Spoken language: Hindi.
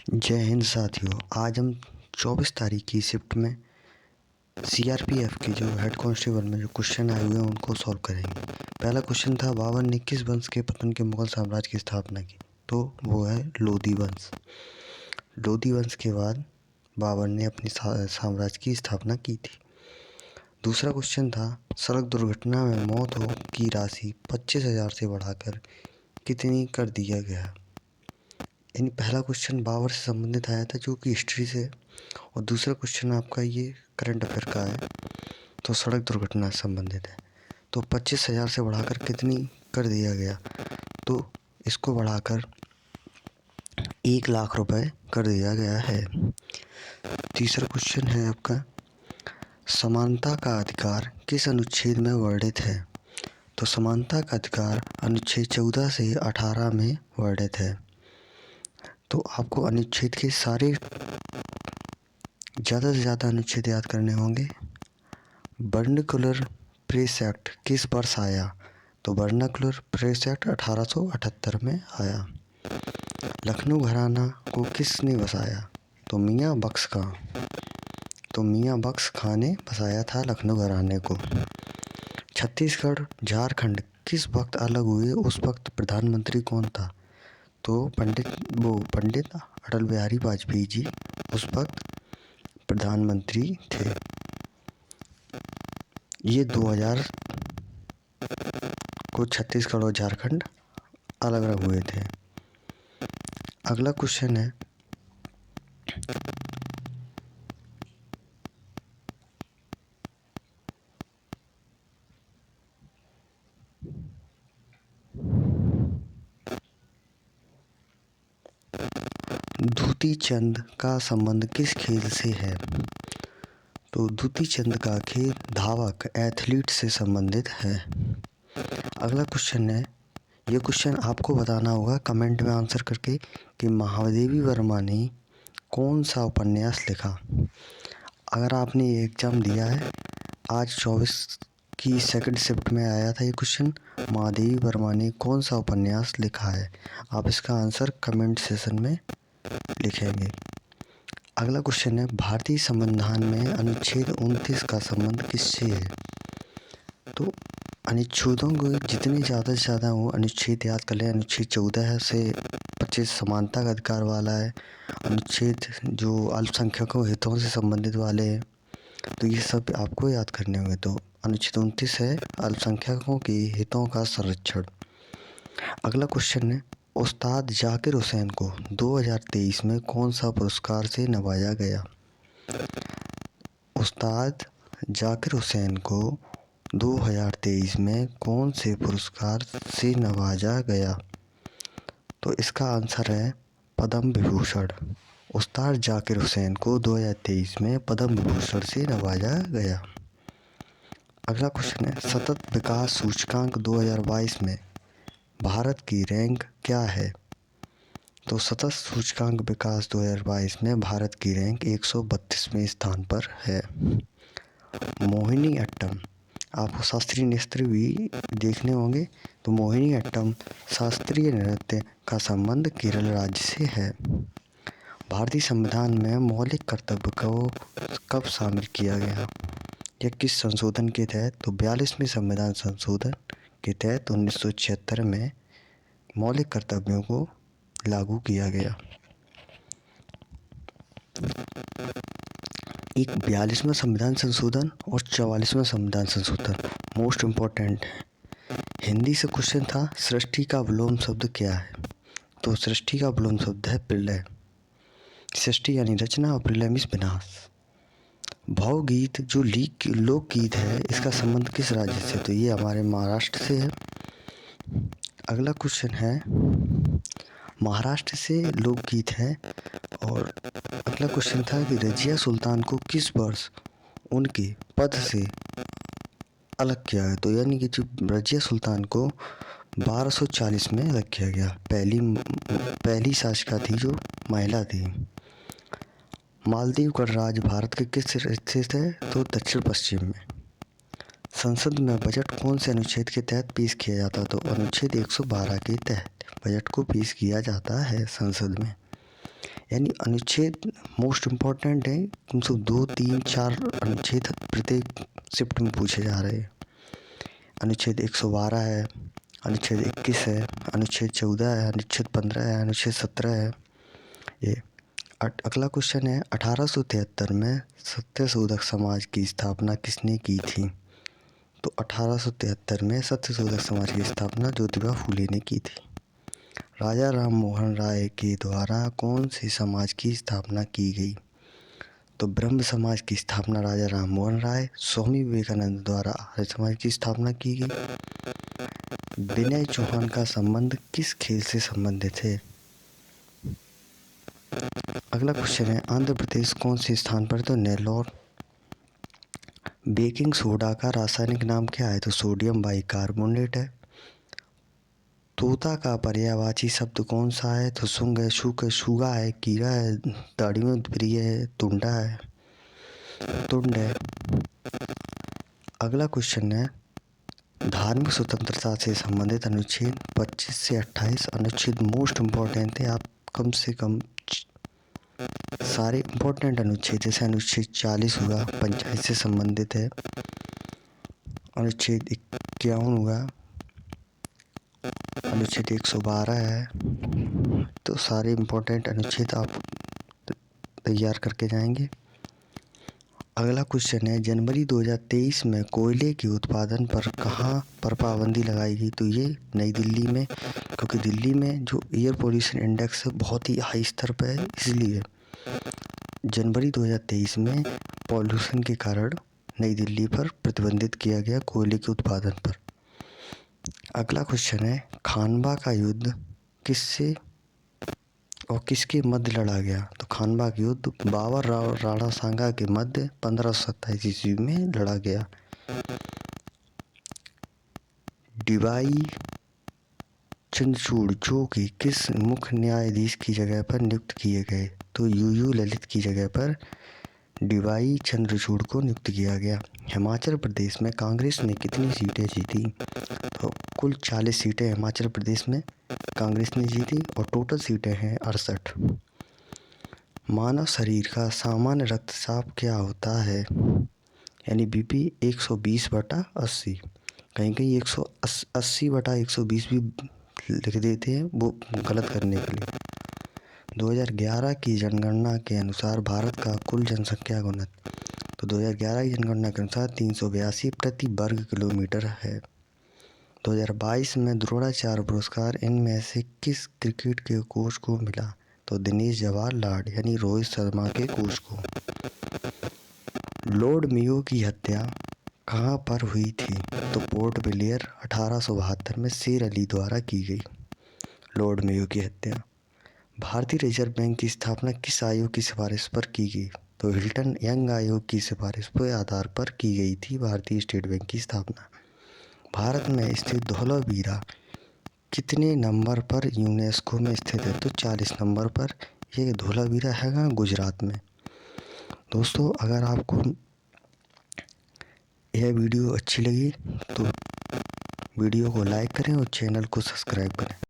जय हिंद साथियों। आज हम 24 तारीख की शिफ्ट में सीआरपीएफ के जो हेड कांस्टेबल में जो क्वेश्चन आए हुए हैं उनको सॉल्व करेंगे। पहला क्वेश्चन था, बाबर ने किस वंश के पतन के मुगल साम्राज्य की स्थापना की? तो वो है लोधी वंश। लोधी वंश के बाद बाबर ने अपनी साम्राज्य की स्थापना की थी। दूसरा क्वेश्चन था, सड़क दुर्घटना में मौत हो की राशि 25,000 से बढ़ाकर कितनी कर दिया गया? यानी पहला क्वेश्चन बाबर से संबंधित आया था जो कि हिस्ट्री से, और दूसरा क्वेश्चन आपका ये करंट अफेयर का है तो सड़क दुर्घटना से संबंधित है। तो 25,000 से बढ़ाकर कितनी कर दिया गया? तो इसको बढ़ाकर 1,00,000 रुपए कर दिया गया है। तीसरा क्वेश्चन है आपका, समानता का अधिकार किस अनुच्छेद में वर्णित है? तो समानता का अधिकार अनुच्छेद 14 से 18 में वर्णित है। तो आपको अनुच्छेद के सारे ज़्यादा से ज़्यादा अनुच्छेद याद करने होंगे। वर्नाक्युलर प्रेस एक्ट किस वर्ष आया? तो वर्नाक्युलर प्रेस एक्ट 1878 में आया। लखनऊ घराना को किसने बसाया? तो मियाँ बख्श खां। तो मियाँ बख्श खां ने बसाया था लखनऊ घराने को। छत्तीसगढ़ झारखंड किस वक्त अलग हुए, उस वक्त प्रधानमंत्री कौन था? तो पंडित अटल बिहारी वाजपेयी जी उस वक्त प्रधानमंत्री थे। ये 2000 को छत्तीसगढ़ और झारखंड अलग अलग हुए थे। अगला क्वेश्चन है, दूती चंद का संबंध किस खेल से है? तो दूती चंद का खेल धावक एथलीट से संबंधित है। अगला क्वेश्चन है, ये क्वेश्चन आपको बताना होगा कमेंट में आंसर करके कि महादेवी वर्मा ने कौन सा उपन्यास लिखा। अगर आपने ये एग्ज़ाम दिया है, आज 24 की सेकंड शिफ्ट में आया था ये क्वेश्चन, महादेवी वर्मा ने कौन सा उपन्यास लिखा है? आप इसका आंसर कमेंट सेशन में लिखेंगे। अगला क्वेश्चन है, भारतीय संविधान में अनुच्छेद 29 का संबंध किससे है? तो अनुच्छेदों को जितने ज़्यादा से ज़्यादा हो अनुच्छेद याद कर लें। अनुच्छेद 14 से 25 समानता का अधिकार वाला है। अनुच्छेद जो अल्पसंख्यकों हितों से संबंधित वाले हैं, तो ये सब आपको याद करने होंगे। तो अनुच्छेद 29 है अल्पसंख्यकों के हितों का संरक्षण। अगला क्वेश्चन है, उस्ताद जाकिर हुसैन को 2023 में कौन सा पुरस्कार से नवाजा गया? उस्ताद जाकिर हुसैन को 2023 में कौन से पुरस्कार से नवाजा गया? तो इसका आंसर है पद्म विभूषण। उस्ताद जाकिर हुसैन को 2023 में पद्म विभूषण से नवाजा गया। अगला क्वेश्चन है, सतत विकास सूचकांक 2022 में भारत की रैंक क्या है? तो सतत सूचकांक विकास 2022 में भारत की रैंक 132वें स्थान पर है। मोहिनी अट्टम, आपको शास्त्रीय नृत्य भी देखने होंगे। तो मोहिनी अट्टम शास्त्रीय नृत्य का संबंध केरल राज्य से है। भारतीय संविधान में मौलिक कर्तव्य को कब शामिल किया गया? यह किस संशोधन के तहत? तो 42वें संविधान संशोधन के तहत 1976 में मौलिक कर्तव्यों को लागू किया गया। एक 42वां संविधान संशोधन और 44वां संविधान संशोधन मोस्ट इम्पोर्टेंट है। हिंदी से क्वेश्चन था, सृष्टि का विलोम शब्द क्या है? तो सृष्टि का विलोम शब्द है प्रलय। सृष्टि यानी रचना और प्रलय मीन्स विनाश। भावगीत जो लोकगीत है, इसका संबंध किस राज्य से? तो ये हमारे महाराष्ट्र से है। अगला क्वेश्चन है, महाराष्ट्र से लोकगीत है। और अगला क्वेश्चन था कि रजिया सुल्तान को किस वर्ष उनके पद से अलग किया गया? तो यानी कि जो रजिया सुल्तान को 1240 में अलग किया गया। पहली शासिका थी जो महिला थी। मालदीव गणराज्य भारत के किस स्थित है? तो दक्षिण पश्चिम में। संसद में बजट कौन से अनुच्छेद के तहत पेश किया जाता? तो अनुच्छेद 112 के तहत बजट को पेश किया जाता है संसद में। यानी अनुच्छेद मोस्ट इम्पोर्टेंट है, तुमसे 2, 3, 4 अनुच्छेद प्रत्येक शिफ्ट में पूछे जा रहे हैं। अनुच्छेद 112 है, अनुच्छेद 21 है, अनुच्छेद 14 है, अनुच्छेद 15 है, अनुच्छेद 17 है। ये अगला क्वेश्चन है 1873 में सत्यशोधक समाज की स्थापना किसने की थी? तो 1873 में सत्यशोधक समाज की स्थापना ज्योतिबा फूले ने की थी। राजा राम मोहन राय के द्वारा कौन से समाज की स्थापना की गई? तो ब्रह्म समाज की स्थापना राजा राम मोहन राय। स्वामी विवेकानंद द्वारा आर्य समाज की स्थापना की गई। विनय चौहान का संबंध किस खेल से संबंधित है? अगला क्वेश्चन है आंध्र प्रदेश कौन से स्थान पर? तो नेल्लोर। बेकिंग सोडा का रासायनिक नाम क्या है? तो सोडियम बाइकार्बोनेट है। तोता का पर्यायवाची शब्द कौन सा है? तो सुंग है, शुक है, शुगा है, कीड़ा है, दाढ़ी में प्रिय है, तुंडा है, तुंड है। अगला क्वेश्चन है धार्मिक स्वतंत्रता से संबंधित अनुच्छेद 25 से 28 अनुच्छेद मोस्ट इम्पोर्टेंट है। आप कम से कम सारे इम्पोर्टेंट अनुच्छेद, जैसे अनुच्छेद 40 हुआ पंचायत से संबंधित है, अनुच्छेद 51 हुआ, अनुच्छेद 112 है। तो सारे इम्पोर्टेंट अनुच्छेद आप तैयार करके जाएंगे। अगला क्वेश्चन है जनवरी 2023 में कोयले के उत्पादन पर कहाँ पर पाबंदी लगाई गई? तो ये नई दिल्ली में, क्योंकि दिल्ली में जो एयर पोल्यूशन इंडेक्स है बहुत ही हाई स्तर पर है, इसलिए जनवरी 2023 में पॉल्यूशन के कारण नई दिल्ली पर प्रतिबंधित किया गया कोयले के उत्पादन पर। अगला क्वेश्चन है खानवा का युद्ध किससे और किसके मध्य लड़ा गया? तो खानवा का युद्ध बाबर राणा सांगा के मध्य 1527 ईस्वी में लड़ा गया। डीवाई चंद्रचूड़ जो कि किस मुख्य न्यायाधीश की जगह पर नियुक्त किए गए? तो यूयू ललित की जगह पर डीवाई चंद्रचूड़ को नियुक्त किया गया। हिमाचल प्रदेश में कांग्रेस ने कितनी सीटें जीती? तो कुल 40 सीटें हिमाचल प्रदेश में कांग्रेस ने जीती और टोटल सीटें हैं 68। मानव शरीर का सामान्य रक्तचाप क्या होता है? यानी बीपी 120/80। कहीं कहीं 180/120 भी लिख देते हैं, वो गलत करने के लिए। 2011 की जनगणना के अनुसार भारत का कुल जनसंख्या घनत्व, तो 2011 की जनगणना के अनुसार 382 प्रति वर्ग किलोमीटर है। 2022 में द्रोणाचार्य पुरस्कार इनमें से किस क्रिकेट के कोच को मिला? तो दिनेश जवाहरलाल यानी रोहित शर्मा के कोच को। लॉर्ड मेयो की हत्या कहाँ पर हुई थी? तो पोर्ट ब्लेयर 1872 में शेर अली द्वारा की गई लॉर्ड मेयो की हत्या। भारतीय रिजर्व बैंक की स्थापना किस आयोग की सिफारिश पर की गई? तो हिल्टन यंग आयोग की सिफारिश के आधार पर की गई थी भारतीय स्टेट बैंक की स्थापना। भारत में स्थित धौलावीरा कितने नंबर पर यूनेस्को में स्थित है? तो 40 नंबर पर। ये धौलावीरा है गुजरात में। दोस्तों अगर आपको यह वीडियो अच्छी लगी तो वीडियो को लाइक करें और चैनल को सब्सक्राइब करें।